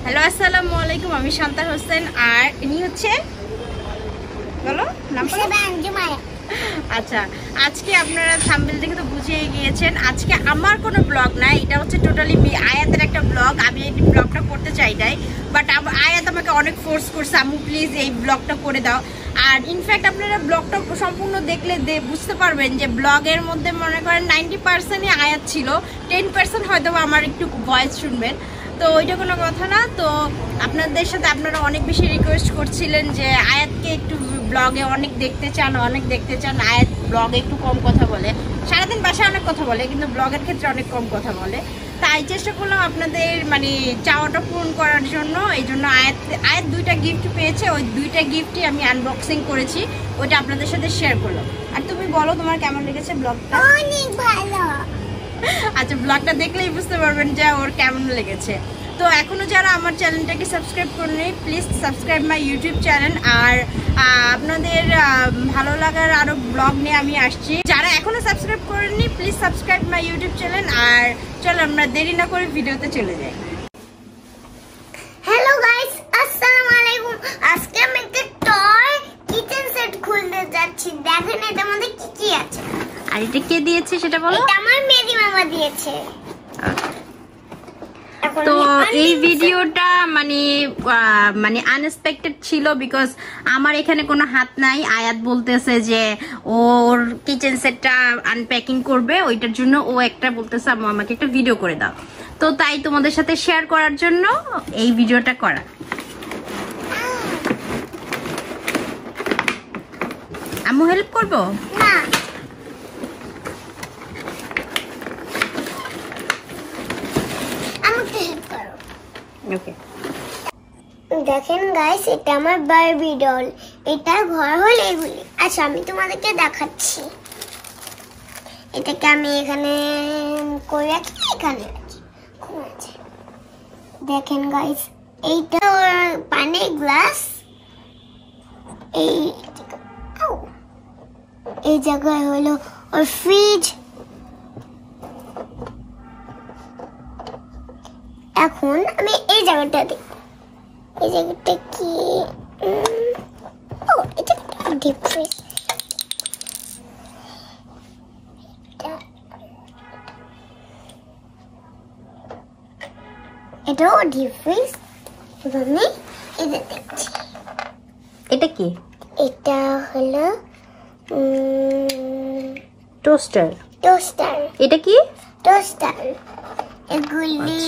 Hello আসসালামু আলাইকুম, আমি শান্তা হোসেন আর ইনি হচ্ছে বলো নাম বলো। আচ্ছা, আজকে আপনারা থাম্বনেল দেখে তো বুঝিয়ে গিয়েছেন আজকে আমার কোনো ব্লগ না, এটা হচ্ছে টোটালি আয়াতের একটা ব্লগ। আমি এই ব্লগটা করতে চাই নাই, বাট আয়াত আমাকে অনেক ফোর্স করছে, আম্মু প্লিজ এই ব্লগটা করে দাও। আর ইনফ্যাক্ট আপনারা ব্লগটা সম্পূর্ণ দেখলে বুঝতে পারবেন যে ব্লগের মধ্যে মনে করেন 90%ই আয়াত ছিল, 10% হয়তো আমার একটু ভয়েস শুনবেন, তো ওইটা কোনো কথা না। তো আপনাদের সাথে আপনারা অনেক বেশি রিকোয়েস্ট করছিলেন যে আয়াতকে একটু ব্লগে অনেক দেখতে চান। আয়াত ব্লগে একটু কম কথা বলে, সারাদিন বাসায় অনেক কথা বলে কিন্তু ব্লগের ক্ষেত্রে অনেক কম কথা বলে। তাই চেষ্টা করলাম আপনাদের চাওয়াটা পূরণ করার জন্য। এই জন্য আয়াত 2টা গিফট পেয়েছে, ওই 2টা গিফটই আমি আনবক্সিং করেছি, ওইটা আপনাদের সাথে শেয়ার করলাম। আর তুমি বলো তোমার কেমন লেগেছে ব্লগটা? অনেক ভালো। আচ্ছা, ব্লগটা দেখলেই বুঝতে পারবেন যে ওর কেমন লেগেছে। তো এখনো যারা আমার চ্যানেলটাকে সাবস্ক্রাইব করেনি, please subscribe my YouTube channel. আর আপনাদের ভালো লাগার আরো ব্লগ নিয়ে আমি আসছি। যারা এখনো সাবস্ক্রাইব করেননি, please subscribe my YouTube channel. আর চলো আমরা দেরি না করে ভিডিওতে চলে যাই। হ্যালো গাইস, আসসালামু আলাইকুম। আজকে আমি একটা টয় কিচেন সেট খুলতে যাচ্ছি। দেখেন এটার মধ্যে কি কি আছে। আর এটা কে দিয়েছে সেটা বলো। এটা আমার মেদি মামা দিয়েছে। তো এই ভিডিওটা মানে আনএক্সপেক্টেড ছিল, বিকজ আমার এখানে কোনো হাত নাই। আয়াত বলতেছে যে ওর কিচেন সেটটা আনপ্যাকিং করবে, ওইটার জন্য ও একটা বলতেছে আম্মু আমাকে একটা ভিডিও করে দাও। তো তাই তোমাদের সাথে শেয়ার করার জন্য এই ভিডিওটা করা। আম্মু হেল্প করবো? না, আমাকে হেল্প করো। ওকে। দেখেন গাইস, এটা আমার বারবি ডল। এটার ঘর হল এগুলি। আচ্ছা, আমি তোমাদেরকে দেখাচ্ছি। এটাকে আমি এখানে করে রাখি, এখানে রাখি। দেখেন গাইস, এইটা পানির গ্লাস। এই জায়গায় হলো ওর ফ্রিজ। এখন আমি এই জায়গাটা দেখব। এই জায়গাটা কি? এটা ডিপ ফ্রিজ। এটাও ডিপ ফ্রিজ। আমি এটা দেখছি। এটা কি? এটা হলো টোস্টার। টোস্টার। এটা কি? টোস্টার। এগুলি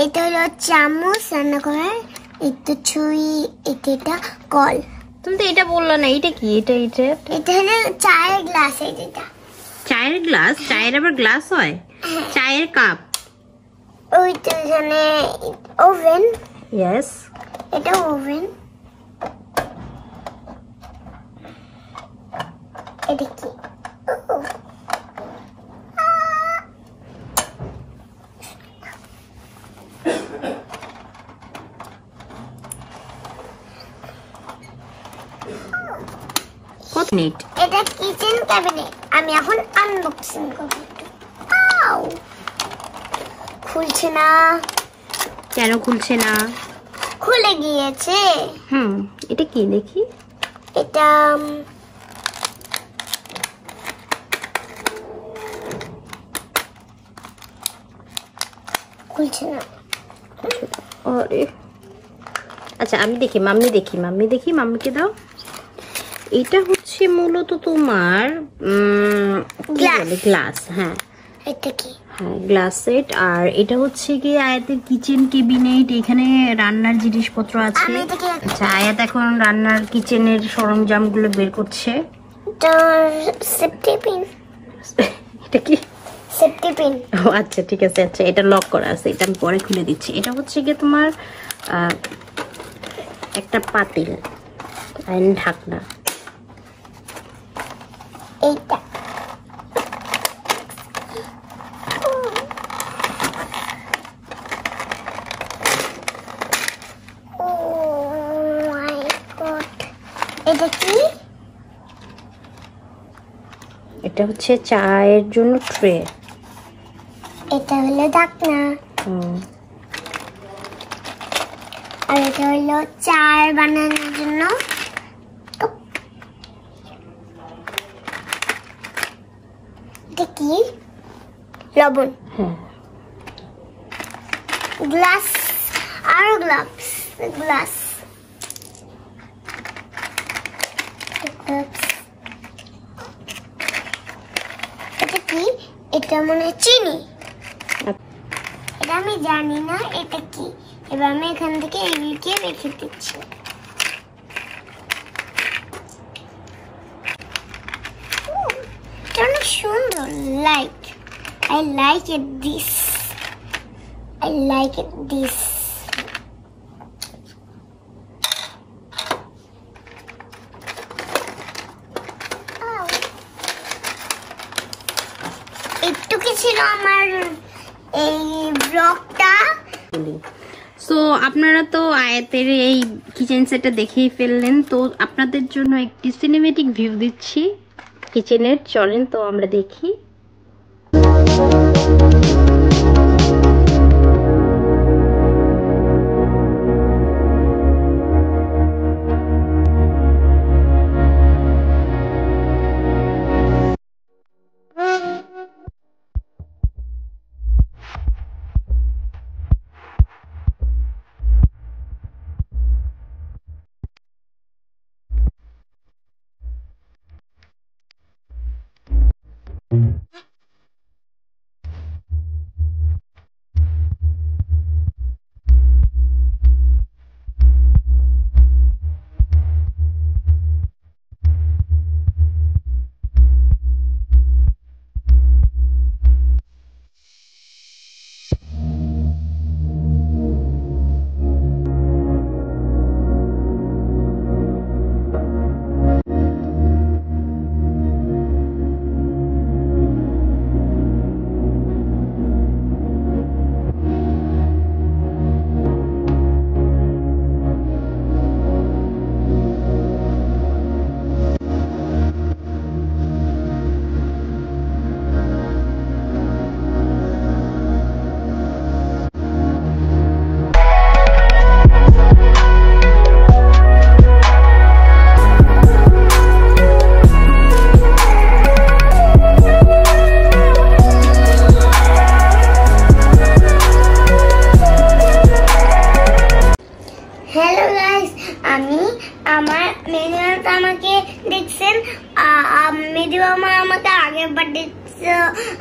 এটা হলো চামচ রান্না করার। এটা ছুরি। এটা কল। তুমি তো এটা বললা না, এটা কি? এটা হলো চায়ের গ্লাস। এটা চায়ের গ্লাস? চায়ের আবার গ্লাস হয়? চায়ের কাপ? ওইটা এখানে ওভেন। ইয়েস। এটা ওভেন। এটা কি? এটা কিচেন ক্যাবিনেট। আমি এখন আনবক্সিং করব। খুলছে না। কেন খুলছে না? খুলে গিয়েছে। এটা কি দেখি? এটা খুলছে না। আরে আচ্ছা, আমি দেখি, মাম্মিকে দাও। এটা হচ্ছে মূলত তোমার গ্লাস। হ্যাঁ, এটা কি? হ্যাঁ, গ্লাস সেট। আর এটা হচ্ছে কি আয়াতের কিচেন ক্যাবিনেট। এখানে রান্নার জিনিসপত্র আছে। আচ্ছা, আয়াত এখন রান্নার কিচেনের সরঞ্জামগুলো বের করছে। Safety pin. এটা কি? Safety pin. ও আচ্ছা, ঠিক আছে। আচ্ছা, এটা লক করা আছে, এটা আমি পরে খুলে দিচ্ছি। এটা হচ্ছে কি তোমার একটা পাতিল আর ঢাকনা। এইটা এটা কি? এটা হচ্ছে চায়ের জন্য ট্রে। এটা হলো ঢাকনা। আর এটা হলো চার বানানোর জন্য। এটা কি? লবণ। গ্লাস আর গ্লাভস। গ্লাস এটা কি? এটা মনে হয় চিনি। এটা আমি জানি না এটা কি। এবার আমি এখান থেকে এগুলিকে রেখে দিচ্ছি। এটা অনেক সুন্দর। I like it this. I like it this. একটু কি ছিল আমার এই ব্লগটা। সো আপনারা তো আয়াতের এই কিচেন সেটটা দেখেই ফেললেন। তো আপনাদের জন্য একটি সিনেমেটিক ভিউ দিচ্ছি কিচেনের, চলেন তো আমরা দেখি।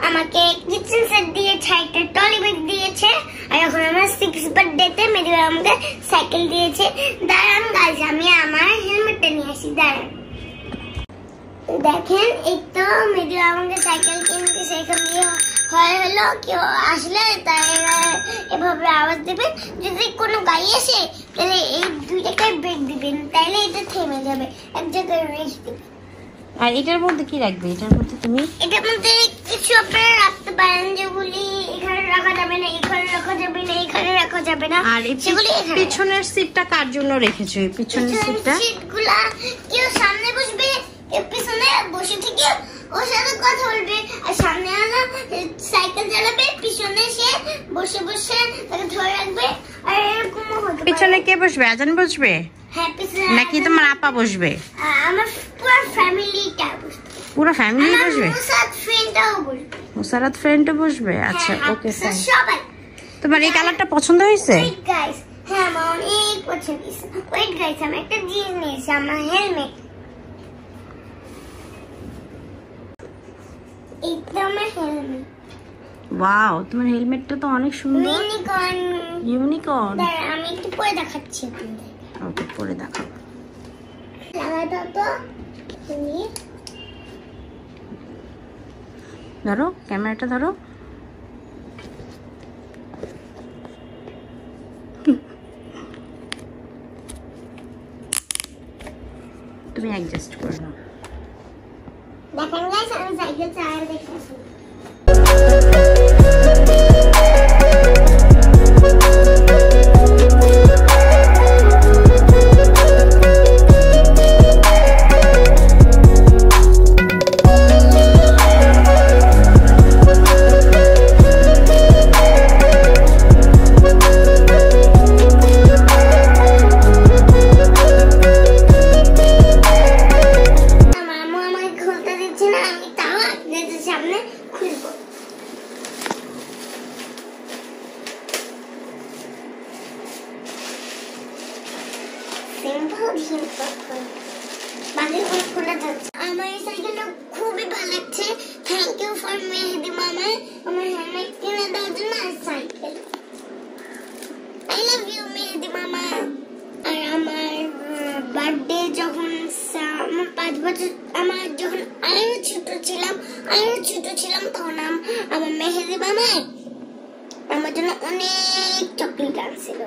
আমাকে কিচেন সেট দিয়েছে, একটা টলি ব্যাগ দিয়েছে, আর এখন আমার 6 বার্থডেতে মেরি আমাকে সাইকেল দিয়েছে। দাঁড়ান গাইস, আমি আমার হেলমেটটা নিয়ে আসি। দাঁড়ান, দেখেন এই তো মেরি আমাকে সাইকেল কিনতে সাইকেল দিয়ে হলো কেউ আসলে তাই এভাবে আওয়াজ দিবেন। যদি কোনো গাড়ি আসে তাহলে এই দুইটাকে ব্রেক দিবেন, তাহলে এটা থেমে যাবে, এক জায়গায় রেস্ট দিবেন। আর এটার মধ্যে কি রাখবে? এটার মধ্যে তুমি এটার মধ্যে কিছু আপনারা রাখতে পারেন, যেগুলি এখানে রাখা যাবে না, এখানে রাখা যাবে না, এখানে রাখা যাবে না। আর সেগুলি পিছনের সিটটা কার জন্য রেখেছো? এই পিছনের সিটগুলা কেউ সামনে বসবে, কেউ পিছনে বসে থেকে ওর সাথে কথা বলবে, আর সামনে আনা সাইকেল চালাবে, পিছনে সে বসে বসে তাকে ধরে রাখবে। আর এরকম পিছনে কে বসবে? আজান বসবে? হ্যাঁ, পিছনে নাকি তোমার আপা বসবে? আমার পুরো ফ্যামিলিটা বসবে। পুরো ফ্যামিলি বসবে? মুসারাত ফ্রেন্ডও বসবে। আচ্ছা, ওকে ফাইন। সবাই। তোমার এই কালারটা পছন্দ হয়েছে? গাইস, হ্যাঁ আমার অনেক পছন্দ হয়েছে। ওয়েট গাইস, আমি একটা জিনিস নিয়েছি, আমার হেলমেট। এটা আমার হেলমেট। ওয়াও, তোমার হেলমেটটা তো অনেক সুন্দর। ইউনিকর্ন। আমি একটু পরে দেখাচ্ছি আপনাদের। ওকে, পরে দেখাও। লাগাই দাও তো। ধরো, ক্যামেরাটা ধরো। তুমি অ্যাডজাস্ট করে নাও। দেখেন গাইস, আমি সাইকেল চালাতে দেখতেছি। সিম্পল বাকিগুলো খোলা যাচ্ছে। আমার এই সাইকেলটা খুবই ভালো লাগছে। থ্যাংক ইউ ফর মেহেদি মামা আমার হেলমেট কিনে দেওয়ার জন্য আর সাইকেল। আই লাভ ইউ মেহেদি মামা। আর আমার বার্থডে যখন আমার 5 বছর, আমার যখন আরো ছোট ছিলাম তখন আমার মেহেদি মামা আমার জন্য অনেক চকলেট আনছিল।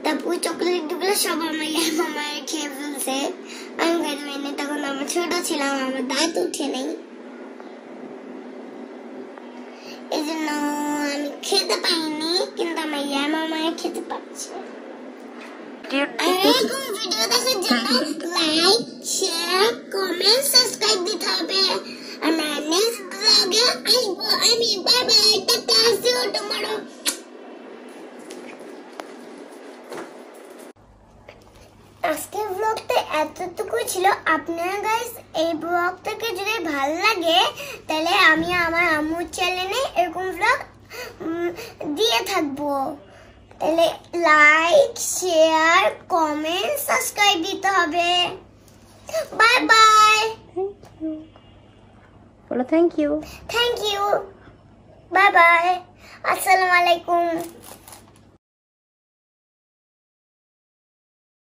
তারপর ওই চকলেট গুলো সব আমার মামা খেয়ে ফেলছে। আমি খাইতে পারিনি, তখন আমার ছোট ছিলাম, আমার দাঁত উঠে নেই, এই জন্য আমি খেতে পাইনি, কিন্তু আমার মামা খেতে পারছে। এরকম ভিডিও দেখার জন্য লাইক, শেয়ার, কমেন্ট, সাবস্ক্রাইব দিতে হবে। আমরা নেক্সট ব্লগে আসবো। আমি bye bye, tata, see you tomorrow. আজকের ব্লগটা এতটুকু ছিল। আপনারা গাইস এই ব্লগটাকে যদি ভালো লাগে তাহলে আমি আমার আম্মুর চ্যানেলে এরকম ব্লগ দিয়ে থাকবো। তাহলে লাইক, শেয়ার, কমেন্ট, সাবস্ক্রাইব দিতে হবে। Bye bye. বলো থ্যাংক ইউ। Bye bye. আসসালামু আলাইকুম।